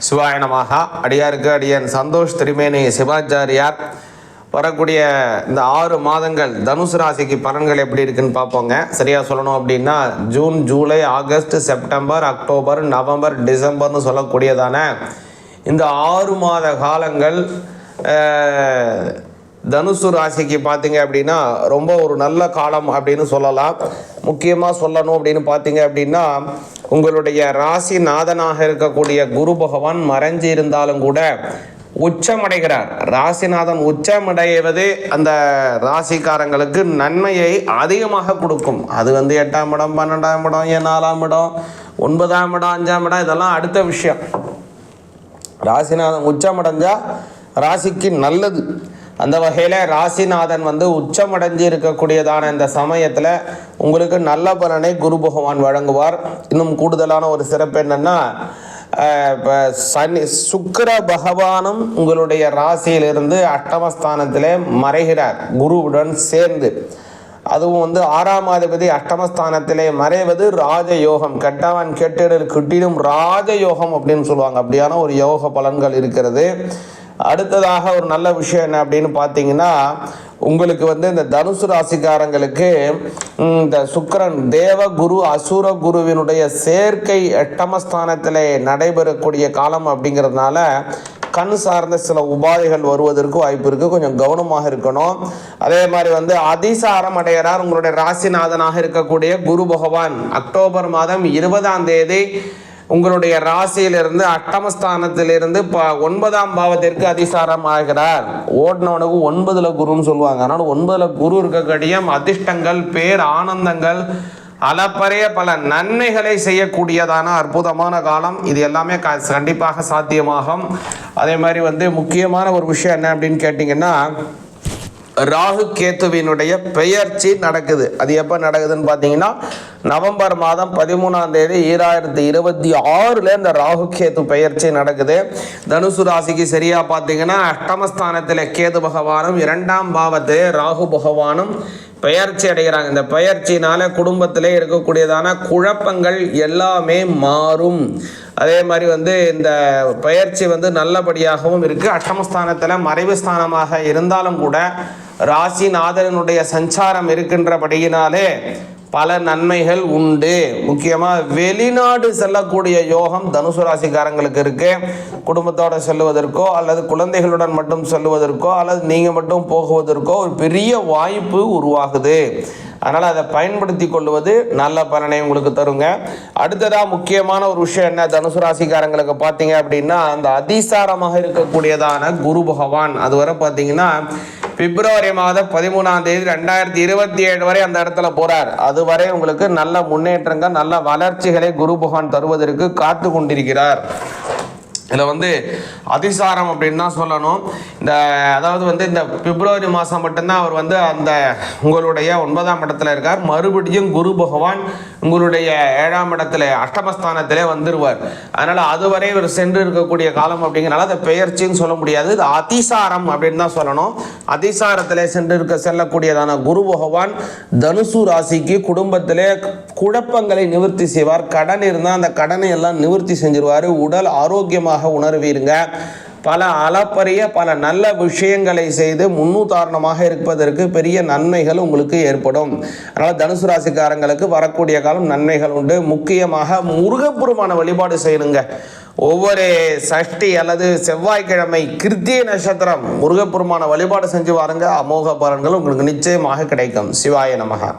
சிவாய நமஹ. அடியாருக்கு அடியன் சந்தோஷ் திருமேனி சிவாச்சாரியார் வரக்கூடிய இந்த 6 மாதங்கள் தனுசு ராசிக்கு பலன்கள் எப்படி இருக்குன்னு பார்ப்போங்க. சரியாக சொல்லணும் அப்படின்னா June, July, August, September, October, November, டிசம்பர்னு சொல்லக்கூடியதான இந்த 6 மாத காலங்கள் தனுசு ராசிக்கு பார்த்தீங்க அப்படின்னா ரொம்ப ஒரு நல்ல காலம் அப்படின்னு சொல்லலாம். முக்கியமாக சொல்லணும் அப்படின்னு பார்த்தீங்க அப்படின்னா உங்களுடைய ராசி நாதனாக இருக்கக்கூடிய குரு பகவான் மறைஞ்சு இருந்தாலும் கூட உச்சமடைகிறார். ராசிநாதன் உச்சமடைவது அந்த ராசிக்காரங்களுக்கு நன்மையை அதிகமாக கொடுக்கும். அது 8ஆம் இடம், 12ஆம் இடம், 4ஆம் இடம், 9ஆம் இடம், 5ஆம் இடம், இதெல்லாம் அடுத்த விஷயம். ராசிநாதன் உச்சமடைஞ்சா ராசிக்கு நல்லது. அந்த வகையில் ராசிநாதன் உச்சமடைஞ்சு இருக்கக்கூடியதான இந்த சமயத்தில் உங்களுக்கு நல்ல பலனை குரு பகவான் வழங்குவார். இன்னும் கூடுதலான ஒரு சிறப்பு என்னென்னா, இப்போ சுக்கிர பகவானும் உங்களுடைய ராசியிலிருந்து அஷ்டமஸ்தானத்திலே மறைகிறார் குருவுடன் சேர்ந்து. அதுவும் 6ஆம் அதிபதி அஷ்டமஸ்தானத்திலே மறைவது ராஜயோகம். கெட்டவன் கெட்டிடல் கிட்டிடும் ராஜயோகம் அப்படின்னு சொல்லுவாங்க. அப்படியான ஒரு யோக பலன்கள் இருக்கிறது. அடுத்ததாக ஒரு நல்ல விஷயம் என்ன அப்படின்னு பார்த்தீங்கன்னா, உங்களுக்கு இந்த தனுசு ராசிக்காரங்களுக்கு இந்த சுக்கிரன் தேவ குரு அசுர குருவினுடைய சேர்க்கை அஷ்டமஸ்தானத்தில் நடைபெறக்கூடிய காலம் அப்படிங்கிறதுனால கண் சார்ந்த சில உபாதைகள் வருவதற்கு வாய்ப்பு இருக்குது. கொஞ்சம் கவனமாக இருக்கணும். அதே மாதிரி அதிசாரம் அடைகிறார் உங்களுடைய ராசிநாதனாக இருக்கக்கூடிய குரு பகவான். அக்டோபர் மாதம் 20ஆம் தேதி உங்களுடைய ராசியிலிருந்து அஷ்டமஸ்தானத்திலிருந்து 9ஆம் பாவத்திற்கு அதிசாரம் ஆகிறார். ஓடினவனுக்கு 9ல் குருன்னு சொல்லுவாங்க. அதனால் 9ல் குரு இருக்கக்கூடிய அதிர்ஷ்டங்கள், பேர், ஆனந்தங்கள், அளப்பரிய பல நன்மைகளை செய்யக்கூடியதான அற்புதமான காலம். இது எல்லாமே கண்டிப்பாக சாத்தியமாகும். அதே மாதிரி முக்கியமான ஒரு விஷயம் என்ன அப்படின்னு கேட்டிங்கன்னா, ராகு கேத்துவினுடைய பெயர்ச்சி நடக்குது. அது எப்போ நடக்குதுன்னு பார்த்தீங்கன்னா நவம்பர் மாதம் 13ஆம் தேதி 2026 இந்த ராகு கேத்து பெயர்ச்சி நடக்குது. தனுசு ராசிக்கு சரியா பார்த்தீங்கன்னா அஷ்டமஸ்தானத்தில் கேது பகவானும் 2ஆம் பாவத்திலே ராகு பகவானும் பெயர்ச்சி அடைகிறாங்க. இந்த பெயர்ச்சினால குடும்பத்திலே இருக்கக்கூடியதான குழப்பங்கள் எல்லாமே மாறும். அதே மாதிரி இந்த பெயர்ச்சி நல்லபடியாகவும் இருக்குது. அஷ்டமஸ்தானத்தில் மறைவு ஸ்தானமாக இருந்தாலும் கூட ராசிநாதனுடைய சஞ்சாரம் இருக்கின்றபடியினாலே பல நன்மைகள் உண்டு. முக்கியமாக வெளிநாடு செல்லக்கூடிய யோகம் தனுசு ராசிக்காரங்களுக்கு இருக்கு. குடும்பத்தோடு செல்வதற்கோ அல்லது குழந்தைகளுடன் மட்டும் செல்வதற்கோ அல்லது நீங்கள் மட்டும் போகுவதற்கோ ஒரு பெரிய வாய்ப்பு உருவாகுது. அதனால் அதை பயன்படுத்தி கொள்வது நல்ல பலனை உங்களுக்கு தருங்க. அடுத்ததாக முக்கியமான ஒரு விஷயம் என்ன தனுசு ராசிக்காரங்களுக்கு பார்த்தீங்க அப்படின்னா, அந்த அதிசாரமாக இருக்கக்கூடியதான குரு பகவான் அதுவரை பார்த்தீங்கன்னா பிப்ரவரி மாதம் 13ஆம் தேதி 2027 வரை அந்த இடத்துல போகிறார். அதுவரை உங்களுக்கு நல்ல முன்னேற்றங்கள், நல்ல வளர்ச்சிகளை குரு பகவான் தருவதற்கு காத்து கொண்டிருக்கிறார். இதில் அதிசாரம் அப்படின்னு தான் சொல்லணும். அதாவது இந்த பிப்ரவரி மாதம் மட்டும்தான் அவர் அந்த உங்களுடைய 9ஆம் இடத்துல இருக்கார். மறுபடியும் குரு பகவான் உங்களுடைய 7ஆம் இடத்துல அஷ்டமஸ்தானத்திலே வந்துடுவார். அதனால் அதுவரை இவர் சென்று இருக்கக்கூடிய காலம் அப்படிங்கிறனால அதை பெயர்ச்சின்னு சொல்ல முடியாது. இது அதிசாரம் அப்படின்னு தான் சொல்லணும். அதிசாரத்திலே செல்லக்கூடியதான குரு பகவான் தனுசு ராசிக்கு குடும்பத்திலே குழப்பங்களை நிவர்த்தி செய்வார். கடன் இருந்தால் அந்த கடனை எல்லாம் நிவர்த்தி செஞ்சிருவார். உடல் ஆரோக்கியமாக உணர்வீருங்க. பல அளப்பரிய பல நல்ல விஷயங்களை செய்து முன்னுதாரணமாக இருப்பதற்கு பெரிய நன்மைகள் உங்களுக்கு ஏற்படும். அதனால் தனுசு ராசிக்காரங்களுக்கு வரக்கூடிய காலம் நன்மைகள் உண்டு. முக்கியமாக முருகப்பெருமான வழிபாடு செய்யணுங்க. ஒவ்வொரு சஷ்டி அல்லது செவ்வாய்க்கிழமை கிருத்திகை நட்சத்திரம் முருகப்பெருமான வழிபாடு செஞ்சு வாருங்க. அமோக பலன்கள் உங்களுக்கு நிச்சயமாக கிடைக்கும். சிவாய நமக.